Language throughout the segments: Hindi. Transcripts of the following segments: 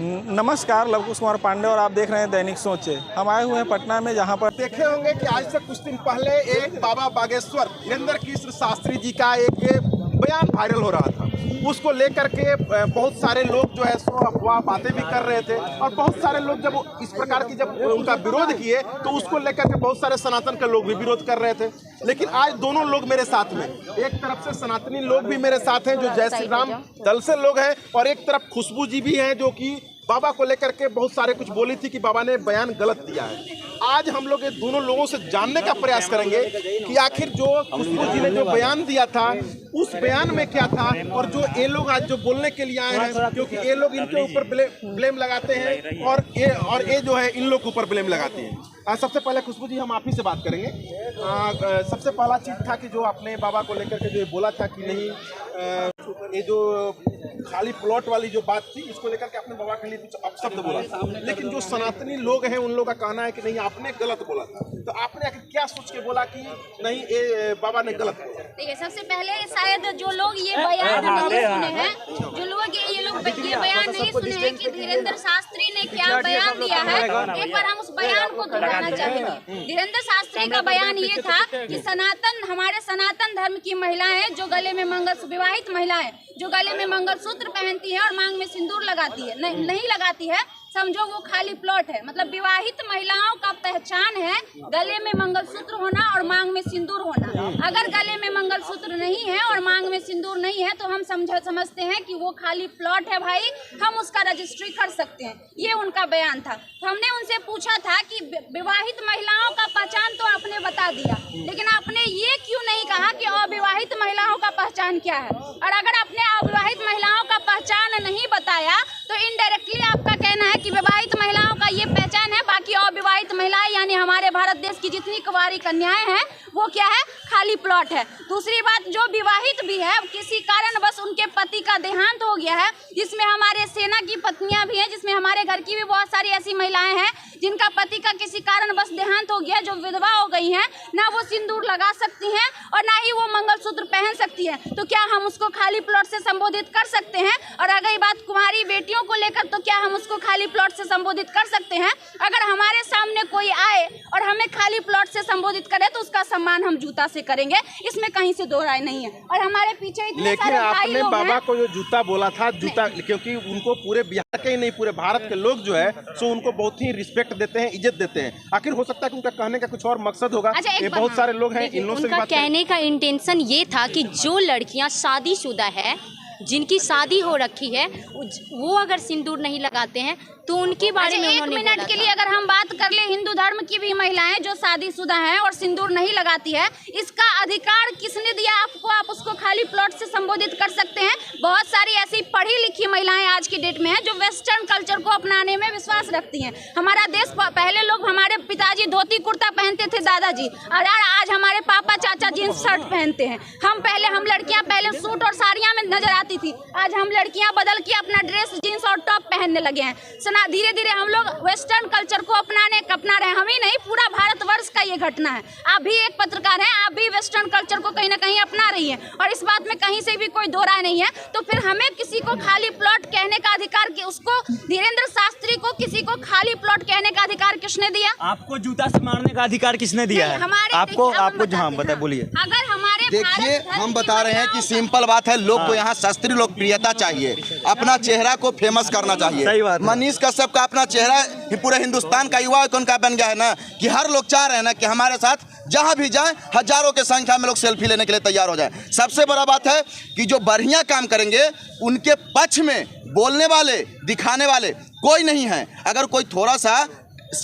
नमस्कार, लवकुश कुमार पांडे और आप देख रहे हैं दैनिक सोचे। हम आए हुए हैं पटना में, जहां पर देखे होंगे कि आज से कुछ दिन पहले एक बाबा बागेश्वर धीरेन्द्र कृष्ण शास्त्री जी का एक बयान वायरल हो रहा था। उसको लेकर के बहुत सारे लोग जो है सो अफवाह बातें भी कर रहे थे और बहुत सारे लोग जब इस प्रकार की जब उनका विरोध किए तो उसको लेकर के बहुत सारे सनातन के लोग भी विरोध कर रहे थे। लेकिन आज दोनों लोग मेरे साथ में, एक तरफ से सनातनी लोग भी मेरे साथ हैं जो जय श्री राम दल से लोग हैं, और एक तरफ खुशबू जी भी हैं जो कि बाबा को लेकर के बहुत सारे कुछ बोली थी कि बाबा ने बयान गलत दिया है। आज हम लोग ये दोनों लोगों से जानने का प्रयास करेंगे कि आखिर जो खुशबू जी ने जो बयान दिया था उस बयान में क्या था, और जो ये लोग आज जो बोलने के लिए आए हैं, क्योंकि ये लोग इनके ऊपर ब्लेम लगाते हैं और ये जो है इन लोग के ऊपर ब्लेम लगाते हैं। सबसे पहले खुशबू जी हम आप ही से बात करेंगे। सबसे पहला चीज था कि जो आपने बाबा को लेकर के जो बोला था कि नहीं ये जो खाली प्लॉट वाली जो बात थी इसको लेकर के आपने बाबा के लिए कुछ अपशब्द बोला था, लेकिन जो सनातनी लोग हैं उन लोगों का कहना है कि नहीं आपने गलत बोला था। तो आपने आखिर क्या सोच के बोला कि नहीं ये बाबा ने गलत बोला? देखिए, सबसे पहले शायद जो लोग ये बयान नहीं सुने हैं, जो लोग ये बयान नहीं सुने हैं कि धीरेन्द्र शास्त्री ने क्या बयान दिया है, एक बार हम उस बयान को दोहराना चाहेंगे। धीरेन्द्र शास्त्री का बयान ये था कि हमारे सनातन धर्म की महिलाएं जो गले में विवाहित महिलाएं जो गले में मंगलसूत्र पहनती है और मांग में सिंदूर लगाती है, नहीं लगाती है, समझो वो खाली प्लॉट है। मतलब विवाहित महिलाओं का पहचान है गले में मंगलसूत्र होना और मांग में सिंदूर होना। अगर गले में मंगलसूत्र नहीं है और मांग में सिंदूर नहीं है तो हम समझते हैं कि वो खाली प्लॉट है भाई, हम उसका रजिस्ट्री कर सकते हैं। ये उनका बयान था। तो हमने उनसे पूछा था कि विवाहित महिलाओं का पहचान तो आपने बता दिया, लेकिन आपने ये क्यों नहीं कहा कि अविवाहित महिलाओं का पहचान क्या है? और अगर आपने अविवाहित महिलाओं का पहचान नहीं बताया तो इनडायरेक्टली आपका कहना है कि विवाहित महिलाओं का ये पहचान है, बाकी अविवाहित महिलाएं यानी हमारे भारत देश की जितनी कुंवारी कन्याएं हैं वो क्या है, खाली प्लॉट है। दूसरी बात, जो विवाहित भी है किसी कारण बस उनके पति का देहांत हो गया है, जिसमें हमारे सेना की पत्नियां भी हैं, जिसमें हमारे घर की भी बहुत सारी ऐसी महिलाएं हैं जिनका पति का किसी कारण बस देहांत हो गया, जो विधवा हो गई हैं, ना वो सिंदूर लगा सकती हैं और ना ही वो मंगलसूत्र पहन सकती है, तो क्या हम उसको खाली प्लॉट से संबोधित कर सकते हैं? और अगर बात कुंवारी बेटियों को लेकर, तो क्या हम उसको खाली प्लॉट से संबोधित कर सकते हैं? अगर हमारे सामने कोई आए और हमें खाली प्लॉट से संबोधित करे तो उसका सम्मान हम जूता से करेंगे, इसमें कहीं से दो राय नहीं है। और हमारे पीछे लेकिन आपने बाबा को जो जूता बोला था, जूता, क्योंकि उनको पूरे बिहार के ही नहीं पूरे भारत के लोग जो है सो उनको बहुत ही रिस्पेक्ट देते हैं, इज्जत देते हैं। आखिर हो सकता है कि उनका कहने का कुछ और मकसद होगा। ये बहुत सारे लोग हैं, इन लोगों से उनका कहने का इंटेंशन ये था कि जो लड़कियां शादीशुदा है, जिनकी शादी हो रखी है, वो अगर सिंदूर नहीं लगाते हैं तो उनके बारे में उन्होंने एक मिनट के लिए अगर हम बात कर ले, हिंदू धर्म की भी महिलाएं जो शादीशुदा हैं और सिंदूर नहीं लगाती है, इसका अधिकार किसने दिया आपको? आप उसको खाली प्लॉट से संबोधित कर सकते हैं। बहुत सारी ऐसी पढ़ी लिखी महिलाएं आज की डेट में हैं जो वेस्टर्न कल्चर को अपनाने में विश्वास रखती हैं। हमारा देश, पहले लोग, हमारे पिताजी धोती कुर्ता पहनते थे, दादाजी, और आज हमारे पापा चाचा जींस शर्ट पहनते हैं। हम लड़कियां पहले सूट और साड़ियां में नजर आती थी, आज हम लड़कियां बदल के अपना ड्रेस जींस और टॉप पहनने लगे हैं। धीरे धीरे हम लोग वेस्टर्न कल्चर को अपना रहे हैं। हम ही नहीं, पूरा भारतवर्ष का ये घटना है। आप भी एक पत्रकार हैं, आप भी वेस्टर्न कल्चर को कहीं ना कहीं अपना रही हैं और इस बात में कहीं से भी कोई दो राय नहीं है। तो फिर हमें किसी को खाली प्लॉट कहने का अधिकार, उसको धीरेन्द्र शास्त्री को किसी को खाली प्लॉट कहने का अधिकार किसने दिया? आपको जूता से मारने का अधिकार किसने दिया है? आपको हाँ बताइए, बोलिए। अगर हमारे देखिए, हम बता रहे हैं कि सिंपल बात है, लोग को यहाँ शास्त्रीय लोकप्रियता चाहिए, अपना चेहरा को फेमस करना चाहिए। मनीष कश्यप का अपना चेहरा पूरे हिंदुस्तान का युवा आइकॉन का बन गया है ना, कि हर लोग चाह रहे हैं ना कि हमारे साथ जहां भी जाएं हजारों के संख्या में लोग सेल्फी लेने के लिए तैयार हो जाएं। सबसे बड़ा बात है कि जो बढ़िया काम करेंगे उनके पक्ष में बोलने वाले, दिखाने वाले कोई नहीं है। अगर कोई थोड़ा सा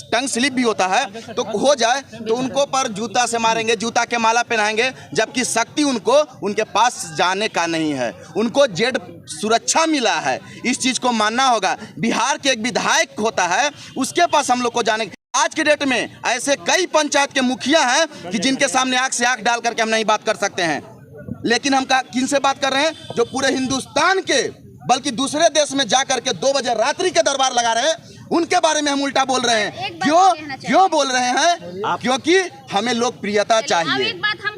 टंग स्लिप भी होता है तो हो जाए तो उनको पर जूता से मारेंगे, जूता के माला पहनाएंगे, जबकि शक्ति उनको उनके पास जाने का नहीं है। उनको जेड सुरक्षा मिला है, इस चीज़ को मानना होगा। बिहार के एक विधायक होता है, उसके पास हम लोग को जाने। आज के डेट में ऐसे कई पंचायत के मुखिया हैं कि जिनके सामने आंख से आंख डाल करके हम नहीं बात कर सकते हैं, लेकिन हम किन से बात कर रहे हैं? जो पूरे हिंदुस्तान के, बल्कि दूसरे देश में जा करके 2 बजे रात्रि के दरबार लगा रहे हैं, उनके बारे में हम उल्टा बोल रहे हैं। क्यों बोल रहे हैं? क्योंकि हमें लोकप्रियता चाहिए,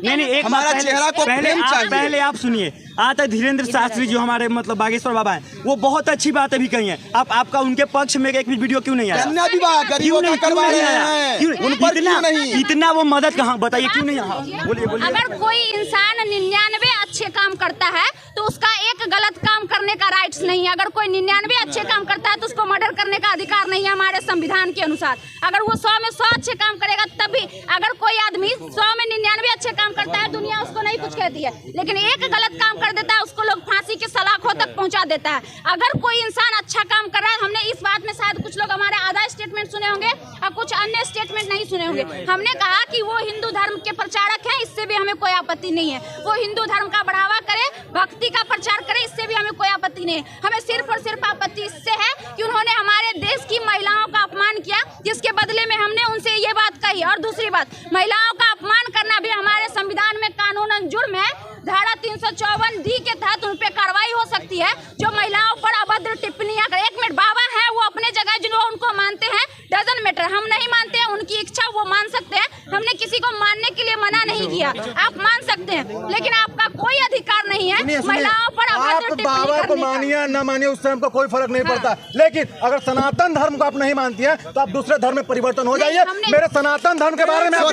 नहीं, हमारा चेहरा को पहले आप सुनिए। आज तक धीरेन्द्र शास्त्री जो हमारे मतलब बागेश्वर बाबा हैं वो बहुत अच्छी बातें भी कही हैं। आपका उनके पक्ष में एक भी वीडियो क्यों नहीं आया? कन्या विवाह गरीबों का करवा रहे हैं, उन पर क्यों नहीं? इतना वो मदद कहाँ बताइए क्यों नहीं? यहाँ बोलिए बोलिए। अगर कोई इंसान 99 अच्छे काम करता है तो उसका एक गलत काम करने का राइट्स नहीं है। अगर कोई 99 अच्छे काम करता है तो उसको मर्डर करने का अधिकार नहीं है हमारे संविधान के अनुसार। अगर वो 100 में 100 अच्छे काम करेगा तभी। अगर कोई आदमी 100 में 99 अच्छे काम करता है दुनिया उसको नहीं कुछ कहती है, लेकिन एक गलत काम कर देता है उसको लोग फांसी के सलाखों तक पहुंचा देता है। अगर कोई इंसान अच्छा काम कर रहा है, हमने इस बात में शायद कुछ लोग हमारे आधा स्टेटमेंट सुने होंगे और कुछ अन्य स्टेटमेंट नहीं सुने होंगे। हमने कहा कि वो हिंदू धर्म के प्रचारक हैं, इससे भी हमें कोई आपत्ति नहीं है। वो हिंदू धर्म का बढ़ावा करे, भक्ति का प्रचार करे, इससे भी हमें कोई आपत्ति नहीं है। हमें सिर्फ और सिर्फ आपत्ति इससे है कि उन्होंने हमारे देश की महिलाओं का अपमान किया, जिसके बदले में हमने उनसे ये बात कही। और दूसरी बात, महिलाओं का अपमान करना भी हमारे संविधान में कानूनन जुर्म है। धारा 354 डी के तहत उन पे कार्रवाई हो सकती है जो महिलाओं पर अभद्र टिप्पणियां करे। एक मिनट, बाबा है वो अपने जगह जिनको उनको मानते हैं, डजंट मैटर। हम नहीं मानते हैं, उनकी इच्छा वो मान सकते हैं। हमने किसी को मानने के लिए मना नहीं किया, आप मान सकते हैं, लेकिन आपका कोई अधिकार नहीं है महिलाओं पर अभद्र टिप्पणी बाबा को मानिए न मानिए उससे हमको कोई फर्क नहीं पड़ता, लेकिन अगर सनातन धर्म को आप नहीं मानती है तो आप दूसरे धर्म में परिवर्तन हो जाइए। मेरे सनातन धर्म के बारे में ये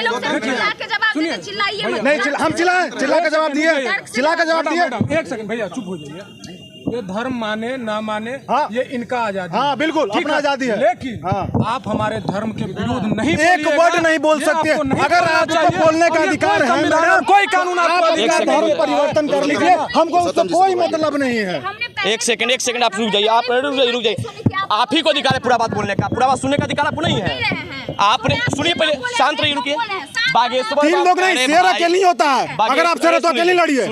लोग चिल्ला के जवाब देते, चिल्लाइए मत। नहीं हम चिल्ला के जवाब दिए, चिल्ला के जवाब दिए। एक सेकंड भैया चुप हो जाइए। ये धर्म माने ना माने हाँ, ये इनका आजादी। हाँ बिल्कुल, अपना आजादी है, लेकिन हाँ, आप हमारे धर्म के विरुद्ध नहीं एक वर्ड नहीं बोल सकते। अगर आपको बोलने का अधिकार है मैडम, कोई कानून आप अधिकार धर्म परिवर्तन कर लीजिए, हमको उससे कोई मतलब नहीं है। एक सेकंड आप रुक जाइए, आप रुक जाइए। आप ही को अधिकार है पूरा बात बोलने का, पूरा बात सुनने का अधिकार आपको नहीं है। आपने सुनिए, पहले शांत रहिए, रुकिए। बागेश्वर 3 लोग नहीं, शेर अकेले नहीं होता है। अगर आप शेर है तो अकेले लड़िए।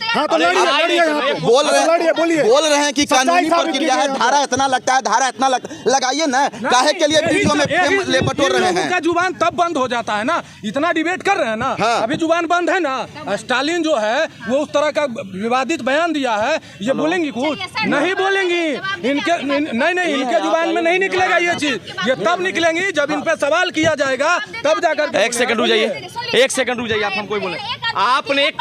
हाँ तो लड़िए यहाँ पे। बोल रहे हैं कि कानूनी सच्चाई प्रक्रिया है, धारा इतना लगता है, धारा इतना लगाइए ना, काहे के लिए वीडियो में ले बटोर रहे हैं? उनका जुबान तब बंद हो जाता है ना, इतना डिबेट कर रहे हैं ना, हाँ। अभी जुबान बंद है ना। स्टालिन जो है वो उस तरह का विवादित बयान दिया है, ये बोलेंगी कुछ नहीं बोलेंगी इनके, नहीं इनके जुबान में नहीं निकलेगा ये चीज। ये तब निकलेंगी जब इन पे सवाल किया जाएगा, तब जाकर। एक सेकंड रुक जाइए, एक सेकंड रुक जाइए, आप हमको बोले। आपने एक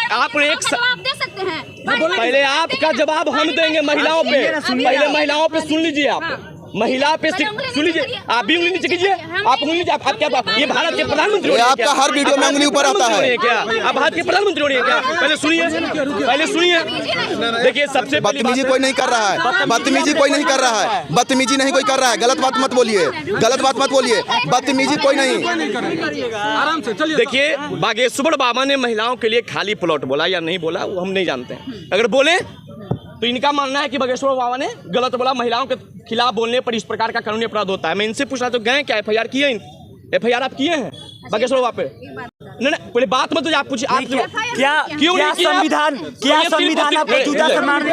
जवाब दे सकते हैं। पहले आपका जवाब हम देंगे महिलाओं पे। पहले महिलाओं पे सुन लीजिए, आप महिला पे सुन लीजिए। आप भी उंगली नीचे कीजिए, आप उंगली नीचे। आप क्या, ये भारत के प्रधानमंत्री हो? आपका हर वीडियो में उंगली ऊपर आता है क्या? आप भारत के प्रधानमंत्री हो रही है क्या? पहले सुनिए, पहले सुनिए। देखिए, सबसे बदतमीजी कोई नहीं कर रहा है, बदतमीजी कोई नहीं कर रहा है, बदतमीजी नहीं कोई कर रहा है। गलत बात मत बोलिए, गलत बात मत बोलिए, बदतमीजी कोई नहीं। आराम से चलिए। देखिए, बागेश्वर बाबा ने महिलाओं के लिए खाली प्लॉट बोला या नहीं बोला वो हम नहीं जानते हैं। अगर बोले तो इनका मानना है कि बागेश्वर बाबा ने गलत बोला, महिलाओं के खिलाफ बोलने पर इस प्रकार का कानूनी अपराध होता है। मैं इनसे पूछ रहा तो गए क्या FIR किए? FIR आप किए हैं बागेश्वर बाबा पे? नहीं, पहले बात मत आप पूछिए। आप क्या क्यों नहीं संविधान, क्या संविधान आपको जूता से मारने?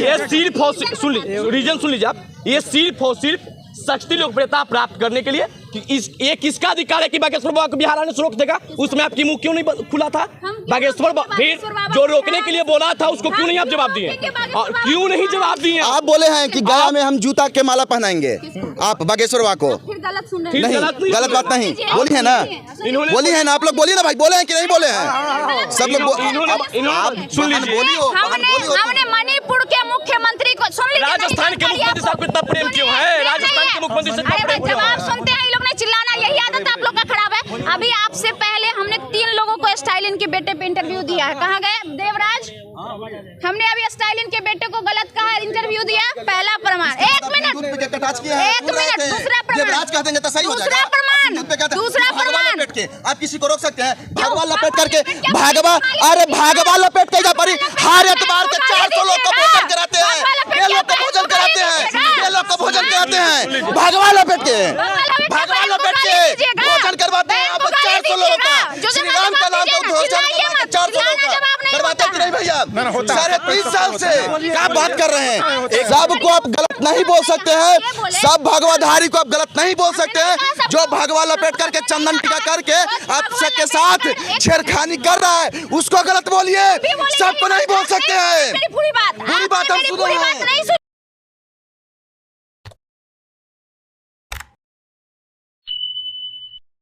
ये सिर्फ सुन लीजिए, रीजन सुन लीजिए आप। ये सिर्फ और सिर्फ सस्ती लोकप्रियता प्राप्त करने के लिए कि ये किसका अधिकार है कि बागेश्वर बाबा को बिहार आने से रोक देगा? उसमें आपकी मुंह क्यों नहीं खुला था? बागेश्वर फिर जो रोकने के लिए बोला था उसको क्यों नहीं आप जवाब दिए? और क्यों नहीं जवाब दिए? आप बोले हैं कि गया में हम जूता के माला पहनाएंगे, आप बागेश्वर बाबा को। फिर गलत सुन रहे हैं। नहीं, गलत बात नहीं बोली है ना, बोली है ना, आप लोग बोलिए ना भाई, बोले हैं कि नहीं बोले हैं? सब लोग सुन लीजिए। हमने मणिपुर के मुख्यमंत्री को सुन लीजिए। राजस्थान के मुख्यमंत्री साहब को इतना प्रेम क्यों है? राजस्थान के मुख्यमंत्री से इतना प्रेम क्यों है? जवाब सुनते हैं, ये लोग ने चिल्लाना, यही आदत आप लोग का खराब है। अभी आपसे पहले हमने 3 लोगों को स्टालिन के बेटे पे इंटरव्यू दिया है। कहाँ गए देवराज? हमने अभी स्टालिन के बेटे को गलत कहा, इंटरव्यू दिया। पहला प्रमाण, 1 मिनट, 1 मिनट। दूसरा प्रमाण, दूसरा प्रमाण। आप किसी को रोक सकते हैं? भागवा लपेट करके, भागवा, अरे भागवा लपेट के जा परी, हर एतबार के 400 लोग को भोजन कराते हैं, ये लोग को भोजन कराते हैं, ये लोग को भोजन कराते हैं, भागवा लपेट के, भागवा लपेट के भोजन करवाते हैं आप 400 लोगों का। श्री राम का नाम तो भोजन 400 लोगों का करवाते कि नहीं भैया? 3.5 साल से क्या बात कर रहे हैं? सबको आप गलत नहीं बोल सकते हैं, सब भगवाधारी को आप गलत नहीं बोल सकते हैं। जो भगवा लपेट करके चंदन टीका करके आप सबके साथ छेड़खानी कर रहा है उसको गलत बोलिए, सबको नहीं बोल सकते हैं। पूरी बात हम सुन रहे हैं।